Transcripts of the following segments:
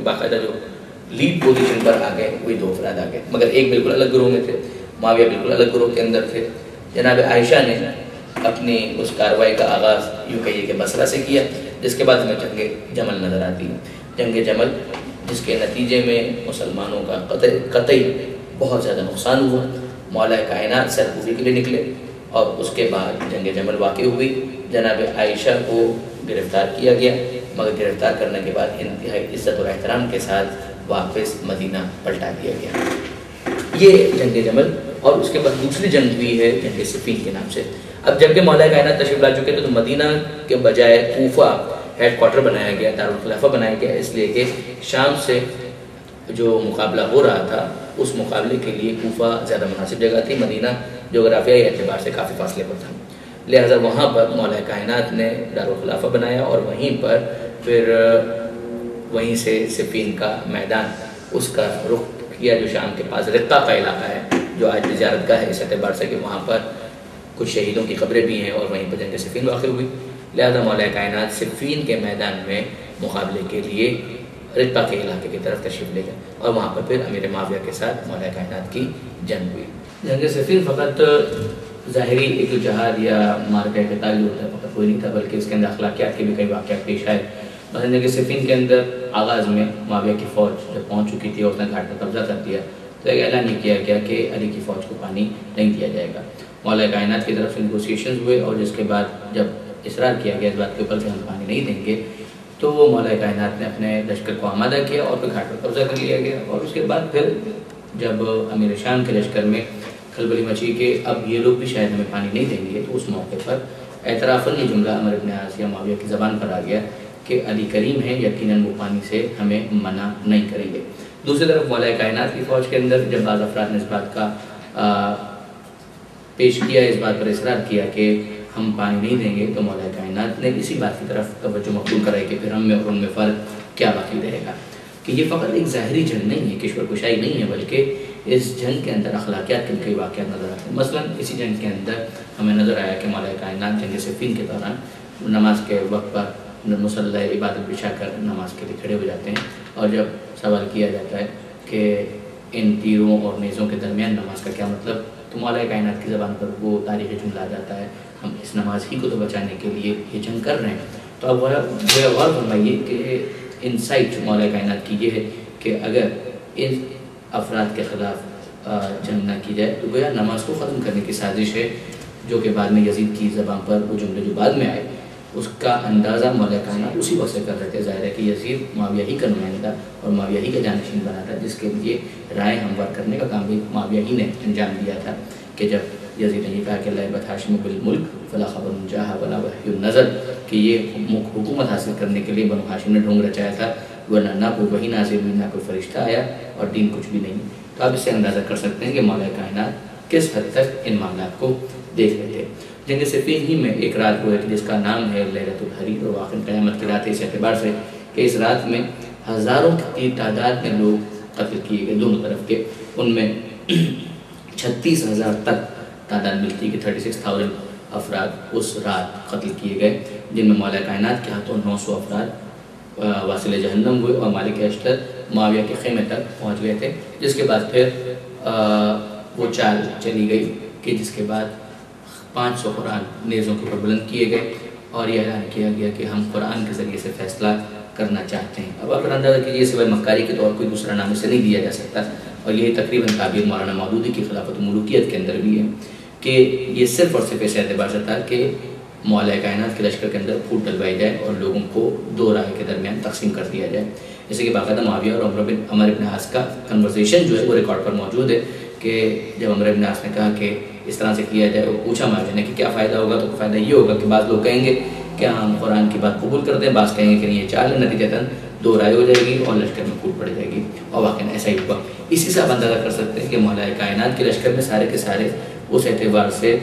باقاعدہ جو lead position پر آ گئے وہی 2 افراد آ گئے، مگر ایک بالکل الگ گروہ میں تھے، معاویہ بالکل الگ گروہ کے اندر تھے۔ جناب عائشہ نے اپنی اس کارروائی کا آغاز یوں کہیے کہ بصرہ سے کیا، جس کے بعد ہمیں جنگ جمل نظر آتی ہے۔ جنگ جمل جس کے نتیجے میں مسلمانوں کا قطعی بہت زیادہ نقصان ہوا، مولا کائنات سرکوبی کے لیے نکلے، اور اس کے بعد جنگ جمل واقع ہوئی۔ جناب عائشہ کو گرفتار کیا گیا، مگر گرفتار کرنے کے بعد انتہائی عزت اور احترام کے ساتھ واپس مدینہ پلٹا دیا گیا۔ یہ جنگ جمل، اور اس کے بعد دوسری جنگ ہوئی ہے جنگ صفین کے نام سے۔ اب جبکہ مولا کائنات تشریف لا چکے تھے تو مدینہ کے بجائے کوفہ ہیڈ کوارٹر بنایا گیا، دارالخلافہ بنایا گیا، اس لیے کہ شام سے جو مقابلہ ہو رہا تھا اس مقابلے کے لیے کوفہ زیادہ مناسب جگہ تھی، مدینہ جغرافیائی اعتبار سے کافی فاصلے پر تھا، لہذا وہاں پر مولا کائنات نے دارالخلافہ بنایا، اور وہیں پر پھر وہیں سے صفین کا میدان اس کا رخ کیا، جو شام کے پاس رقہ کا علاقہ ہے، جو آج بھی زیارت گاہ ہے، اس اعتبار سے کہ وہاں پر کچھ شہیدوں کی قبریں بھی ہیں، اور وہیں پر جنگ صفین واقع ہوئی، لہذا مولا کائنات صفین کے میدان میں مقابلے کے لیے رقہ کے علاقے کی طرف تشریف لے گئے، اور وہاں پر پھر امیر معاویہ کے ساتھ مولا کائنات کی جنگ ہوئی۔ جنگ صفین فقط ظاہری ایک جہاد یا مارکہ قتال جو ہوتا ہے فقط کوئی نہیں تھا، بلکہ اس کے اندر اخلاقیات کے بھی کئی واقعات پیش آئے۔ مثلا جنگ صفین کے اندر آغاز میں معاویہ کی فوج جب پہنچ چکی تھی اور اس نے گھاٹ پر قبضہ کر دیا تو ایک اعلان یہ کیا گیا کہ علی کی فوج کو پانی نہیں دیا جائے گا۔ مولا کائنات کی طرف سے نیگوسیشنز ہوئے، اور جس کے بعد جب اصرار کیا گیا اس بات کے اوپر کہ ہم پانی نہیں دیں گے، تو وہ مولا کائنات نے اپنے لشکر کو آمادہ کیا اور پھر گھاٹ پر قبضہ کر لیا گیا، اور اس کے بعد پھر جب امیر شام کے لشکر میں کھلبلی مچی کہ اب یہ لوگ بھی شاید ہمیں پانی نہیں دیں گے، تو اس موقع پر اعترافاً یہ جملہ عمر بن عاص یا معاویہ کی زبان پر آ گیا کہ علی کریم ہیں، یقیناً وہ پانی سے ہمیں منع نہیں کریں گے۔ دوسری طرف مولا کائنات کی فوج کے اندر جب بعض افراد نے اس بات کا پیش کیا، اس بات پر اصرار کیا کہ ہم پانی نہیں دیں گے، تو مولا کائنات نے اسی بات کی طرف توجہ مبذول کرائی کہ پھر ہم میں اور ان میں فرق کیا باقی رہے گا، کہ یہ فقط ایک ظاہری جنگ نہیں ہے، کشور کشائی نہیں ہے، بلکہ اس جنگ کے اندر اخلاقیات کے کئی واقعات نظر آتے ہیں۔ مثلا اسی جنگ کے اندر ہمیں نظر آیا کہ مولا کائنات جنگ صفین کے دوران نماز کے وقت پر مصلی عبادت بچھا کر نماز کے لیے کھڑے ہو جاتے ہیں، اور جب سوال کیا جاتا ہے کہ ان تیروں اور نیزوں کے درمیان نماز کا کیا مطلب، تو مولا کائنات کی زبان پر وہ تاریخی جملہ آ جاتا ہے، ہم اس نماز ہی کو تو بچانے کے لیے یہ جنگ کر رہے ہیں۔ تو اب غور فرمائیے کہ انسائٹ مولا کائنات کی یہ ہے کہ اگر ان افراد کے خلاف جنگ نہ کی جائے تو گویا نماز کو ختم کرنے کی سازش ہے، جو کہ بعد میں یزید کی زبان پر وہ جملے جو بعد میں آئے اس کا اندازہ مولا کائنات اسی وقت سے کر رہے تھے۔ ظاہر ہے کہ یزید معاویہ ہی کا نمائندہ اور معاویہ ہی کا جانشین بنا تھا، جس کے لیے رائے ہموار کرنے کا کام بھی معاویہ ہی نے انجام دیا تھا، کہ جب یزید نے یہ کہا کہ لعبت ہاشم بالملک فلا خبر جاہ ولا وحی النظر، کہ یہ حکومت حاصل کرنے کے لیے بنو ہاشم نے ڈھونگ رچایا تھا، ورنہ نہ کوئی وحی نازل ہوئی، نہ کوئی فرشتہ آیا، اور دین کچھ بھی نہیں۔ تو آپ اس سے اندازہ کر سکتے ہیں کہ مولا کائنات کس حد تک ان معاملات کو دیکھ رہے تھے۔ جنگ صفین ہی میں ایک رات ہوئی جس کا نام ہے لیلۃ الحریر، اور واقعی قیامت کی رات ہے اس اعتبار سے کہ اس رات میں ہزاروں کی تعداد میں لوگ قتل کیے گئے دونوں طرف کے، ان میں 36,000 تک تعداد ملتی ہے کہ 36,000 افراد اس رات قتل کیے گئے، جن میں مولا کائنات کے ہاتھوں 900 افراد واصل جہنم ہوئے، اور مالک اشتر معاویہ کے خیمے تک پہنچ گئے تھے، جس کے بعد پھر وہ چال چلی گئی کہ جس کے بعد 500 قرآن نیزوں کے اوپر بلند کیے گئے، اور یہ اعلان کیا گیا کہ ہم قرآن کے ذریعے سے فیصلہ کرنا چاہتے ہیں۔ اب اگر اندازہ کیجیے سوائے مکاری کے طور کوئی دوسرا نام اسے نہیں دیا جا سکتا، اور یہی تقریباً تعبیر مولانا مودودی کی خلافت و ملوکیت کے اندر بھی ہے کہ یہ صرف اور صرف اس اعتبار سے تھا کہ مولا کائنات کے لشکر کے اندر پھوٹ ڈلوائی جائے اور لوگوں کو دو رائے کے درمیان تقسیم کر دیا جائے۔ جیسے کہ باقاعدہ معاویہ اور عمر بن عاص کا کنورسیشن جو ہے وہ ریکارڈ پر موجود ہے کہ جب عمر بن عاص نے کہا کہ اس طرح سے کیا جائے، وہ پوچھا معاویہ نے کہ کیا فائدہ ہوگا، تو فائدہ یہ ہوگا کہ بعض لوگ کہیں گے کہ ہم قرآن کی بات قبول کرتے ہیں، بعض کہیں گے کہ نہیں یہ چال ہے، نتیجتاً دو رائے ہو جائے گی اور لشکر میں پھوٹ پڑ جائے گی، اور واقعاً ایسا ہی ہوا۔ اسی سے آپ اندازہ کر سکتے ہیں کہ مولا کائنات کے لشکر میں سارے کے سارے اس اعتبار سے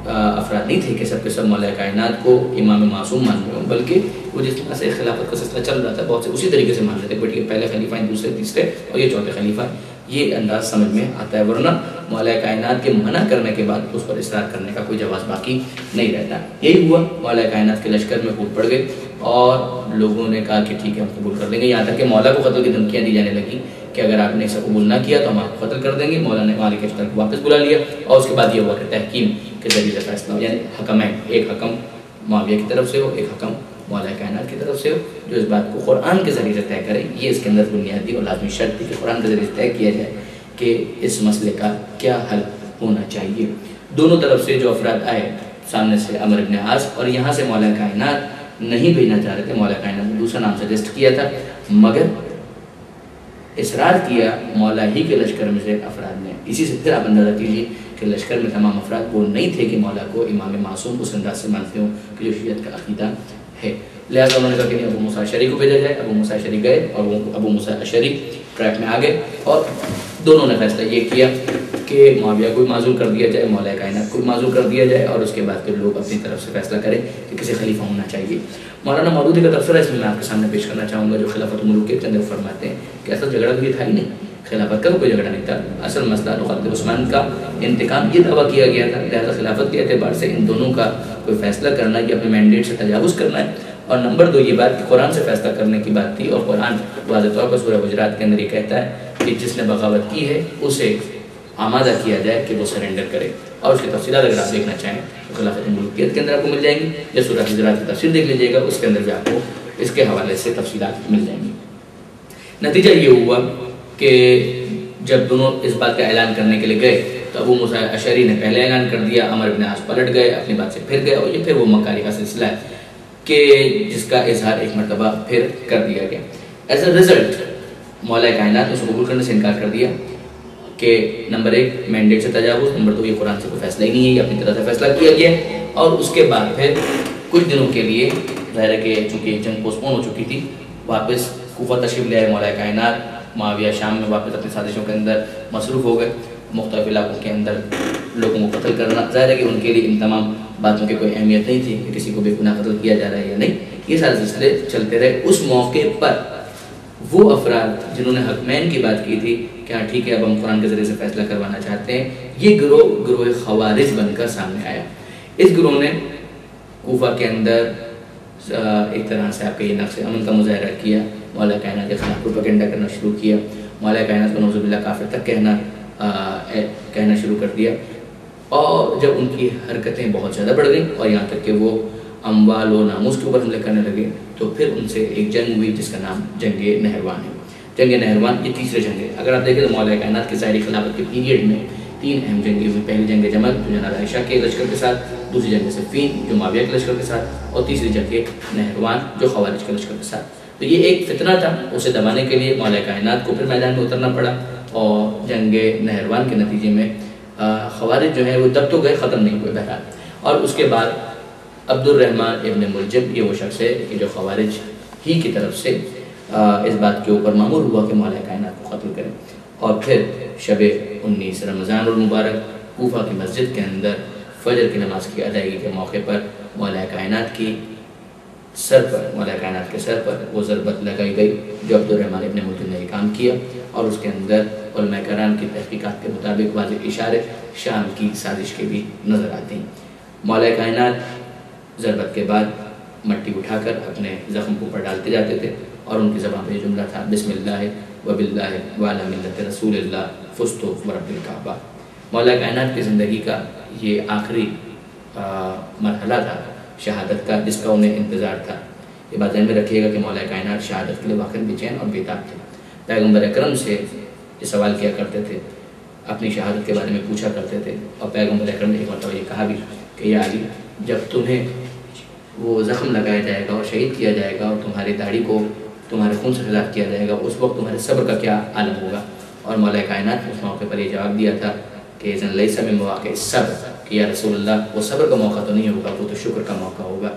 افراد نہیں تھے کہ سب کے سب مولا کائنات کو امام معصوم مان رہے ہوں، بلکہ وہ جس طرح سے خلافت کا سلسلہ چل رہا تھا بہت سے اسی طریقے سے مان رہے تھے، بٹ یہ پہلے خلیفہ ہیں، دوسرے تیسرے اور یہ چوتھے خلیفہ ہیں، یہ انداز سمجھ میں آتا ہے، ورنہ مولا کائنات کے منع کرنے کے بعد اس پر اصرار کرنے کا کوئی جواز باقی نہیں رہتا۔ یہی ہوا، مولا کائنات کے لشکر میں پھوٹ پڑ گئے اور لوگوں نے کہا کہ ٹھیک ہے ہم قبول کر لیں گے، یہاں تک کہ مولا کو قتل کی دھمکیاں دی جانے لگی کہ اگر آپ نے اسے قبول نہ کیا تو ہم آپ کو قتل کر دیں گے۔ مولا نے مالک اشتر کو واپس بلا لیا، اور اس کے بعد یہ ہوا کہ تحکیم کے ذریعے سے فیصلہ، یعنی حکمین، ایک حکم معاویہ کی طرف سے ہو، ایک حکم مولا کائنات کی طرف سے ہو، جو اس بات کو قرآن کے ذریعے سے طے کرے۔ یہ اس کے اندر بنیادی اور لازمی شرط تھی کہ قرآن کے ذریعے سے طے کیا جائے کہ اس مسئلے کا کیا حل ہونا چاہیے۔ دونوں طرف سے جو افراد آئے، سامنے سے عمر ابن عاص، اور یہاں سے مولا کائنات نہیں بھیجنا چاہ رہے تھے، مولا کائنات نے دوسرا نام سجیسٹ کیا تھا، مگر اصرار کیا مولا ہی کے لشکر میں سے افراد نے۔ اسی سے پھر آپ اندازہ کیجیے کہ لشکر میں تمام افراد وہ نہیں تھے کہ مولا کو امام معصوم اس انداز سے مانتے ہوں کہ جو شیعت کا عقیدہ ہے۔ لہٰذا انہوں نے کہا کہ نہیں، ابو موسیٰ اشعری کو بھیجا جائے۔ ابو موسیٰ اشعری گئے اور وہ ابو موسیٰ اشعری ٹریک میں آ گئے، اور دونوں نے فیصلہ یہ کیا کہ معاویہ کو معزول کر دیا جائے، مولا کائنات کو معزول کر دیا جائے، اور اس کے بعد پھر لوگ اپنی طرف سے فیصلہ کریں کہ کسی خلیفہ ہونا چاہیے۔ مولانا مودودی کا تبصرہ اس میں میں آپ کے سامنے پیش کرنا چاہوں گا، جو خلافت الملوکیت کے اندر فرماتے ہیں کہ اصل جھگڑا تو یہ تھا ہی نہیں، خلافت کا کوئی جھگڑا نہیں تھا، اصل مسئلہ خلیفہ عثمان کا انتقام یہ دعویٰ کیا گیا تھا، لہٰذا خلافت کے اعتبار سے ان دونوں کا کوئی فیصلہ کرنا یہ اپنے مینڈیٹ سے تجاوز کرنا ہے۔ اور نمبر دو یہ بات کہ قرآن سے فیصلہ کرنے کی بات تھی، اور قرآن واضح طور پر سورہ حجرات کے اندر یہ کہتا ہے کہ جس نے بغاوت کی ہے اسے آمادہ کیا جائے کہ وہ سرنڈر کرے، اور اس کی تفصیلات اگر آپ دیکھنا چاہیں تو خلافت الملوکیت کے اندر آپ کو مل جائیں گی، یا سورہ حجرات کی تفسیر دیکھ لیجیے گا، اس کے اندر بھی آپ کو اس کے حوالے سے تفصیلات مل جائیں گی۔ نتیجہ یہ ہوا کہ جب دونوں اس بات کا اعلان کرنے کے لیے گئے تو ابو موسیٰ اشعری نے پہلے اعلان کر دیا، عمر ابن عاص پلٹ گئے، اپنی بات سے پھر گئے، اور یہ پھر وہ مکاری کا سلسلہ ہے کہ جس کا اظہار ایک مرتبہ پھر کر دیا گیا۔ ایز اے رزلٹ مولا کائنات نے اس کو قبول کرنے سے انکار کر دیا کہ نمبر ایک مینڈیٹ سے تجاوز، نمبر دو یہ قرآن سے کوئی فیصلہ ہی نہیں ہے، یہ اپنی طرح سے فیصلہ کیا گیا۔ اور اس کے بعد پھر کچھ دنوں کے لیے ظاہر ہے کہ چونکہ جنگ پوسٹپون ہو چکی تھی، واپس کوفہ تشریف لے آئے مولا کائنات، معاویہ شام میں واپس اپنی سازشوں کے اندر مصروف ہو گئے، مختلف علاقوں کے اندر لوگوں کو قتل کرنا، ظاہر ہے کہ ان کے لیے ان تمام باتوں کی کوئی اہمیت نہیں تھی کہ کسی کو بے گناہ قتل کیا جا رہا ہے یا نہیں، یہ سارے سلسلے چلتے رہے۔ اس موقع پر وہ افراد جنہوں نے حکمین کی بات کی تھی کہ ہاں ٹھیک ہے اب ہم قرآن کے ذریعے سے فیصلہ کروانا چاہتے ہیں، یہ گروہ خوارج بن کر سامنے آیا۔ اس گروہ نے کوفہ کے اندر ایک طرح سے آپ کے یہ نقش امن کا مظاہرہ کیا، مولا کائنات کے خلاف پروپیگنڈا کرنا شروع کیا، مولا کائنات کو نعوذ باللہ کافر تک کہنا شروع کر دیا، اور جب ان کی حرکتیں بہت زیادہ بڑھ گئیں اور یہاں تک کہ وہ اموال و ناموس کے اوپر حملے کرنے لگے، تو پھر ان سے ایک جنگ ہوئی جس کا نام جنگ نہروان ہے۔ جنگ نہروان یہ تیسرے جنگ ہے۔ اگر آپ دیکھیں تو مولا کائنات کے ظاہری خلافت کے پیریڈ میں تین اہم جنگیں ہوئی، پہلی جنگ جمل جو جناب عائشہ کے لشکر کے ساتھ، دوسری جنگ صفین جو معاویہ کے لشکر کے ساتھ، اور تیسری جنگ نہروان جو خوارج کے لشکر کے ساتھ۔ تو یہ ایک فتنہ تھا، اسے دبانے کے لیے مولا کائنات کو پھر میدان میں اترنا پڑا، اور جنگ نہروان کے نتیجے میں خوارج جو ہے وہ دب تو گئے، ختم نہیں ہوئے بہرحال۔ اور اس کے بعد عبد الرحمن ابن ملجم یہ وہ شخص ہے کہ جو خوارج ہی کی طرف سے اس بات کے اوپر مامور ہوا کہ مولا کائنات کو قتل کریں، اور پھر شب 19 رمضان المبارک کوفہ کی مسجد کے اندر فجر کی نماز کی ادائیگی کے موقع پر مولا کائنات کے سر پر وہ ضربت لگائی گئی جو عبد الرحمن ابن ملجم نے یہ کام کیا، اور اس کے اندر علماء کرام کی تحقیقات کے مطابق واضح اشارے شام کی سازش کے بھی نظر آتے ہیں۔ مولا کائنات ضربت کے بعد مٹی اٹھا کر اپنے زخم کو اوپر ڈالتے جاتے تھے، اور ان کی زبان پہ یہ جملہ تھا بسم اللہ وباللہ وعلی ملت رسول اللہ فزت ورب الکعبہ۔ مولا کائنات کی زندگی کا یہ آخری مرحلہ تھا شہادت کا، جس کا انہیں انتظار تھا۔ یہ بات ذہن میں رکھیے گا کہ مولا کائنات شہادت کے لیے واقعی بے چین اور بیتاب تھے۔ پیغمبر اکرم سے یہ سوال کیا کرتے تھے، اپنی شہادت کے بارے میں پوچھا کرتے تھے، اور پیغمبر اکرم نے ایک مرتبہ یہ کہا بھی کہ یا علی، جب تمہیں وہ زخم لگایا جائے گا اور شہید کیا جائے گا اور تمہاری داڑھی کو تمہارے خون سے خلاف کیا جائے گا، اس وقت تمہارے صبر کا کیا عالم ہوگا؟ اور مولا کائنات نے اس موقع پر یہ جواب دیا تھا کہ اذن لیس من مواقع صبر، کہ یا رسول اللہ وہ صبر کا موقع تو نہیں ہوگا، وہ تو شکر کا موقع ہوگا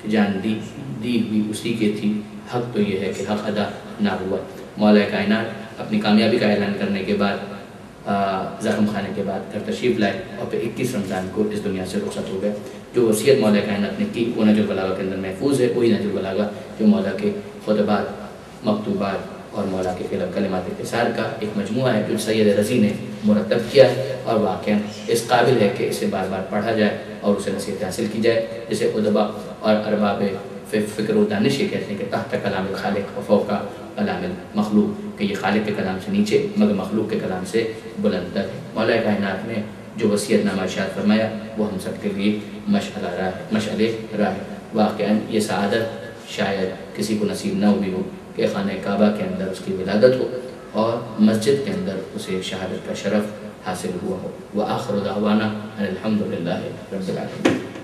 کہ جان دی ہوئی اسی کی تھی، حق تو یہ ہے کہ حق ادا نہ ہوا۔ مولا کائنات اپنی کامیابی کا اعلان کرنے کے بعد زخم کھانے کے بعد گھر تشریف لائے، اور پھر 21 رمضان کو اس دنیا سے رخصت ہو گئے۔ جو وصیت مولا کائنات نے کی وہ نہج البلاغہ کے اندر محفوظ ہے، وہی نہج البلاغہ جو مولا کے خطبات، مکتوبات اور مولا کے کلمات قصار کا ایک مجموعہ ہے جو سید رضی نے مرتب کیا ہے، اور واقعاً اس قابل ہے کہ اسے بار بار پڑھا جائے اور اسے نصیحت حاصل کی جائے، جسے ادبا اور ارباب فکر و دانش یہ کہتے ہیں کہ تحت کلام الخالق و فوق کلام المخلوق، کہ یہ خالق کے کلام سے نیچے مگر مخلوق کے کلام سے بلند تر ہے۔ مولا کائنات نے جو وصیت نامہ ارشاد فرمایا وہ ہم سب کے لیے مشعل راہ ہے۔ واقعاً یہ سعادت شاید کسی کو نصیب نہ ہوئی ہو کہ خانہ کعبہ کے اندر اس کی ولادت ہو اور مسجد کے اندر اسے شہادت کا شرف حاصل ہوا ہو۔ وآخر دعوانا ان الحمد للہ رب العالمین۔